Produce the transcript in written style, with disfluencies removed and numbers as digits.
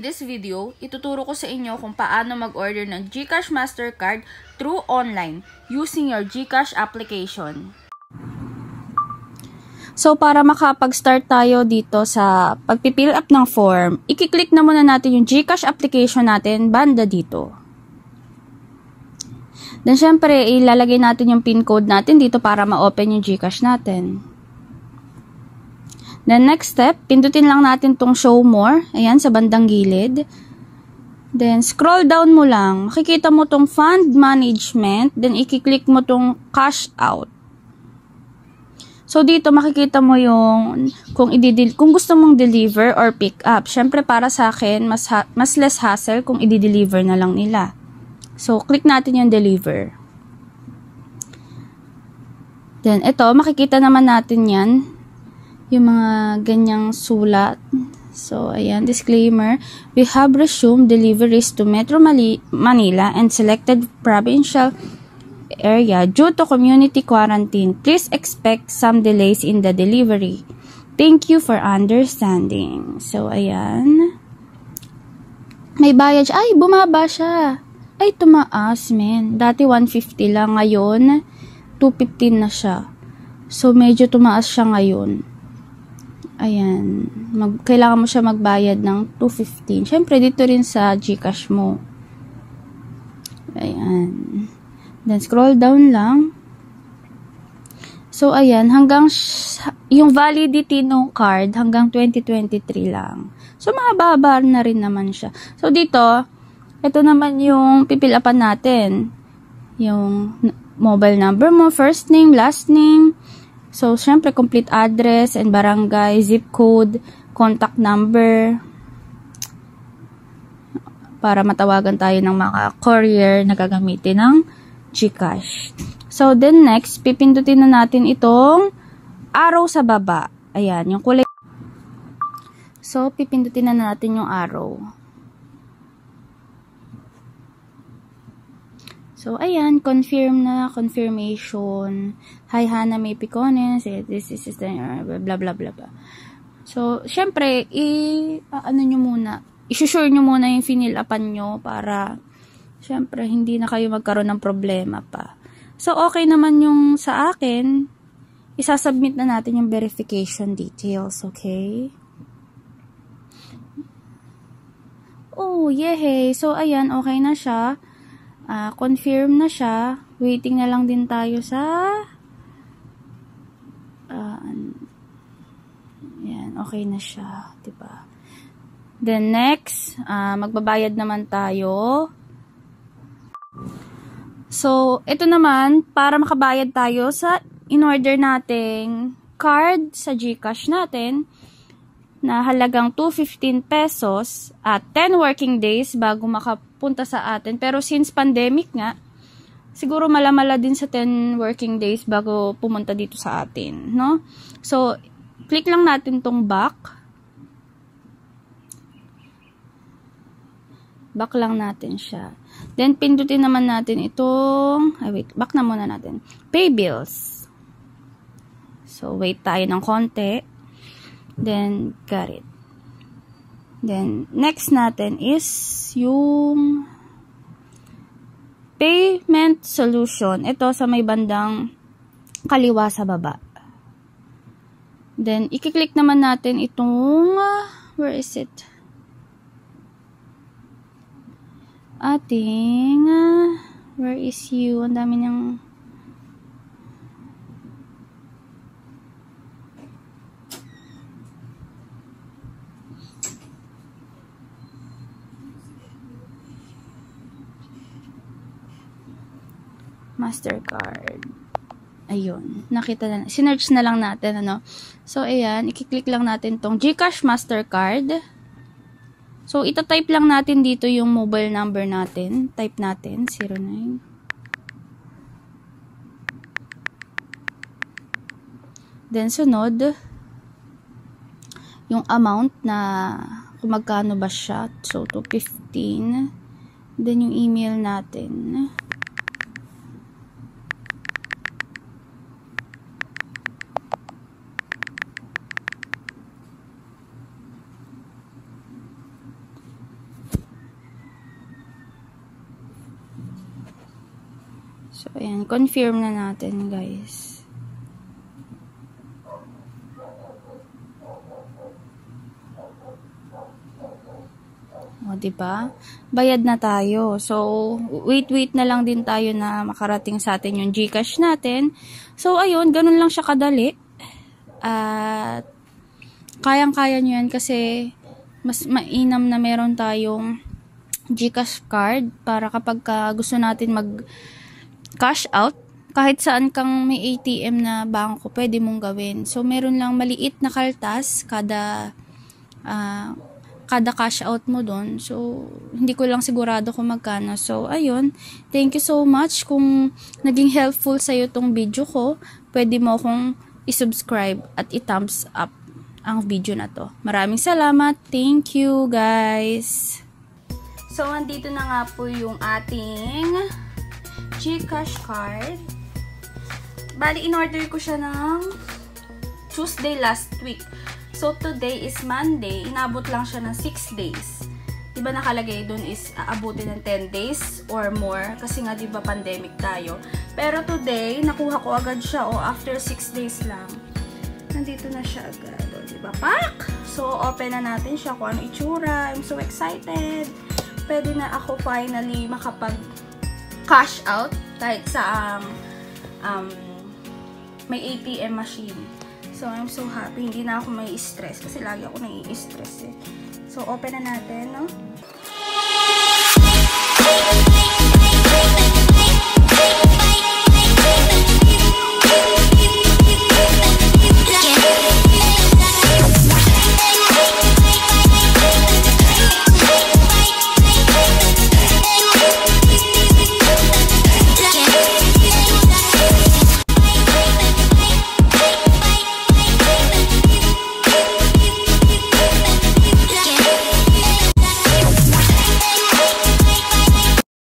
this video, ituturo ko sa inyo kung paano mag-order ng GCash Mastercard through online using your GCash application. So, para makapag-start tayo dito sa pag-fill up ng form, i-click na muna natin yung GCash application natin banda dito. Then, syempre, ilalagay natin yung PIN code natin dito para ma-open yung GCash natin. Then, next step, pindutin lang natin tong show more. Ayan, sa bandang gilid. Then, scroll down mo lang. Makikita mo tong fund management. Then, i-click mo tong cash out. So, dito makikita mo yung kung gusto mong deliver or pick up. Syempre, para sa akin, mas less hassle kung i-deliver na lang nila. So, click natin yung deliver. Then, ito, makikita naman natin yan. Yung mga ganyang sulat. So, ayan, disclaimer. We have resumed deliveries to Metro Manila and selected provincial area due to community quarantine. Please expect some delays in the delivery. Thank you for understanding. So, ayan. May bayad siya. Ay, bumaba siya. Ay, tumaas, men. Dati 150 lang. Ngayon, 215 na siya. So, medyo tumaas siya ngayon. Ayan. Kailangan mo siya magbayad ng 215. Siyempre, dito rin sa GCash mo. Ayan. Then, scroll down lang. So, ayan. Hanggang, yung validity ng card, hanggang 2023 lang. So, mahaba na rin naman siya. So, dito, ito naman yung pipilapan natin. Yung mobile number mo, first name, last name. So, syempre, complete address and barangay, zip code, contact number. Para matawagan tayo ng mga courier na gagamitin ng GCash. So, then next, pipindutin na natin itong arrow sa baba. Ayan, yung kulay. So, pipindutin na natin yung arrow. So, ayan, confirmation. Hi, Hannah May Picones. This is blah, blah, blah, blah. So, syempre, isusure nyo muna yung finilapan nyo para, syempre, hindi na kayo magkaroon ng problema pa. So, okay naman yung sa akin, isasubmit na natin yung verification details, okay? Oh, yehey. So, ayan, okay na siya. Confirm na siya. Waiting na lang din tayo sa yan, okay na siya, diba? Then next, magbabayad naman tayo. So, ito naman, para makabayad tayo sa in-order nating card sa GCash natin na halagang 215 pesos at 10 working days bago makapunta sa atin. Pero since pandemic nga, siguro malamala din sa 10 working days bago pumunta dito sa atin, no? So, click lang natin tong back. Back lang natin siya. Then, pindutin naman natin itong, back na muna natin. Pay bills. So, wait tayo ng konti. Then, got it. Then, next natin is yung payment solution. Ito sa may bandang kaliwa sa baba. Then, i-click naman natin itong, where is it? Ating, where is you? Ang dami niyang, Mastercard. Ayun. Nakita na. Sinearch na lang natin, ano. So, ayan. I-click lang natin tong GCash Mastercard. So, ita-type lang natin dito yung mobile number natin. Type natin. 09. Then, sunod. Yung amount na kung magkano ba siya. So, 215. Then, yung email natin. So, ayan. Confirm na natin, guys. O, diba? Bayad na tayo. So, wait na lang din tayo na makarating sa atin yung GCash natin. So, ayun. Ganun lang siya kadali. At, kayang-kaya nyo yan kasi mas mainam na meron tayong GCash card para kapag gusto natin mag-cash out, kahit saan kang may ATM na bangko, pwede mong gawin. So, meron lang maliit na kaltas kada cash out mo doon. So, hindi ko lang sigurado kung magkano. So, ayun. Thank you so much. Kung naging helpful sa'yo tong video ko, pwede mo akong i-subscribe at i-thumbs up ang video na to. Maraming salamat. Thank you, guys. So, andito na nga po yung ating GCash card. Bali, in-order ko siya ng Tuesday last week. So, today is Monday. Inabot lang siya ng 6 days. Diba nakalagay dun is aabutin ng 10 days or more. Kasi nga diba pandemic tayo. Pero today, nakuha ko agad siya. After 6 days lang. Nandito na siya agad. Diba? Pak! So, open na natin siya kung ano itsura. I'm so excited. Pwede na ako finally makapag-cash out kahit sa may ATM machine. So, I'm so happy. Hindi na ako may stress kasi lagi ako nai-stress eh. So, open na natin, no?